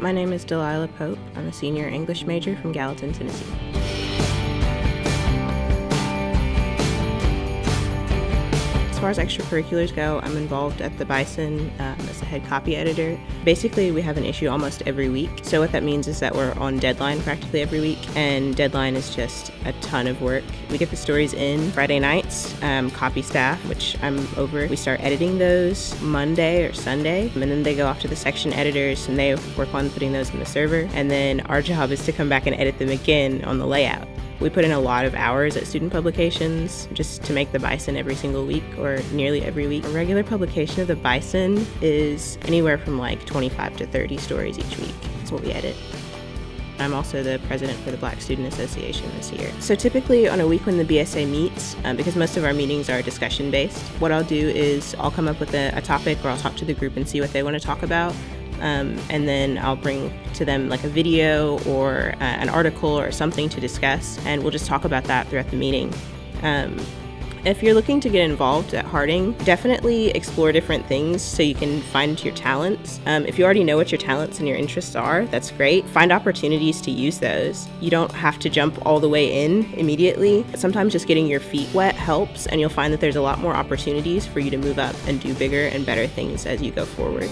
My name is Delilah Pope. I'm a senior English major from Gallatin, Tennessee. As far as extracurriculars go, I'm involved at the Bison as the head copy editor. Basically, we have an issue almost every week. So what that means is that we're on deadline practically every week, and deadline is just a ton of work. We get the stories in Friday nights, copy staff, which I'm over. We start editing those Monday or Sunday, and then they go off to the section editors, and they work on putting those in the server. And then our job is to come back and edit them again on the layout. We put in a lot of hours at student publications just to make the Bison every single week or nearly every week. A regular publication of the Bison is anywhere from like 25 to 30 stories each week. That's what we edit. I'm also the president for the Black Student Association this year. So typically on a week when the BSA meets, because most of our meetings are discussion based, what I'll do is I'll come up with a topic, or I'll talk to the group and see what they want to talk about. And then I'll bring to them like a video or an article or something to discuss, and we'll just talk about that throughout the meeting. If you're looking to get involved at Harding, definitely explore different things so you can find your talents. If you already know what your talents and your interests are, that's great. Find opportunities to use those. You don't have to jump all the way in immediately. Sometimes just getting your feet wet helps, and you'll find that there's a lot more opportunities for you to move up and do bigger and better things as you go forward.